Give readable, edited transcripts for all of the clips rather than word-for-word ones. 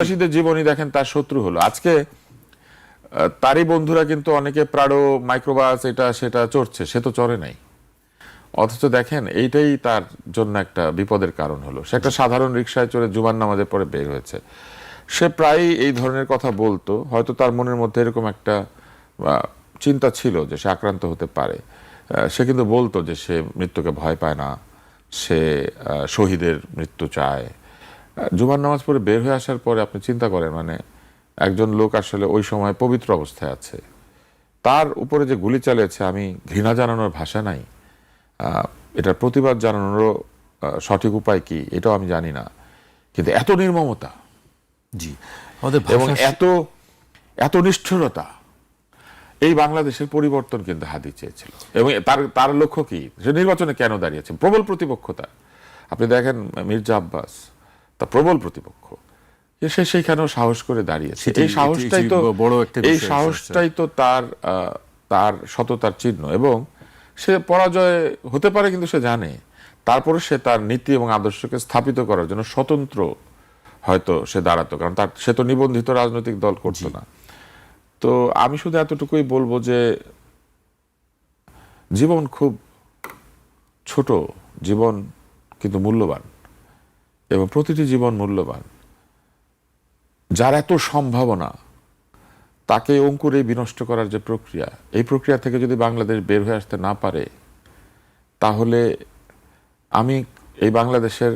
সন্ত্রাসীদের জীবনী দেখেন তার শত্রু হলো আজকে তারই বন্ধুরা কিন্তু অনেকে প্রাড়ো মাইক্রোবাস এটা সেটা চড়ছে, সে তো চড়ে নাই। অথচ দেখেন এইটাই তার জন্য একটা বিপদের কারণ হলো। সে একটা সাধারণ রিকশায় চড়ে জুমার নামাজের পরে বের হয়েছে। সে প্রায়ই এই ধরনের কথা বলতো, হয়তো তার মনের মধ্যে এরকম একটা চিন্তা ছিল যে সে আক্রান্ত হতে পারে। সে কিন্তু বলতো যে সে মৃত্যুকে ভয় পায় না, সে শহীদের মৃত্যু চায়। জুমার নামাজ পড়ে বের হয়ে আসার পরে আপনি চিন্তা করেন, মানে একজন লোক আসলে ওই সময় পবিত্র অবস্থায় আছে, তার উপরে যে গুলি চালিয়েছে, আমি ঘৃণা জানানোর ভাষা নাই, এটার প্রতিবাদ জানানোরও সঠিক উপায় কি এটাও আমি জানি না। কিন্তু এত নির্মমতা, জি, আমাদের এবং এত এত নিষ্ঠুরতা, এই বাংলাদেশের পরিবর্তন কিন্তু হাদি চেয়েছিল। এবং তার লক্ষ্য কি, সে নির্বাচনে কেন দাঁড়িয়েছে? প্রবল প্রতিপক্ষতা। আপনি দেখেন মির্জা আব্বাস, তা প্রবল প্রতিপক্ষ, সে সেইখানেও সাহস করে দাঁড়িয়েছে। এই সাহসটাই তো বড় একটা, এই সাহসটাই তো তার সততার চিহ্ন। এবং সে পরাজয় হতে পারে, কিন্তু সে জানে তারপরে সে তার নীতি এবং আদর্শকে স্থাপিত করার জন্য স্বতন্ত্র হয়তো সে দাঁড়াতো, কারণ সে তো নিবন্ধিত রাজনৈতিক দল করতো না। তো আমি শুধু এতটুকুই বলবো যে জীবন খুব ছোট, জীবন কিন্তু মূল্যবান, এবং প্রতিটি জীবন মূল্যবান। যার এত সম্ভাবনা, তাকে অঙ্কুরে বিনষ্ট করার যে প্রক্রিয়া, এই প্রক্রিয়া থেকে যদি বাংলাদেশ বের হয়ে আসতে না পারে, তাহলে আমি এই বাংলাদেশের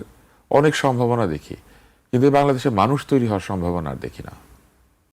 অনেক সম্ভাবনা দেখি, কিন্তু এই বাংলাদেশে মানুষ তৈরি হওয়ার সম্ভাবনা আর দেখি না।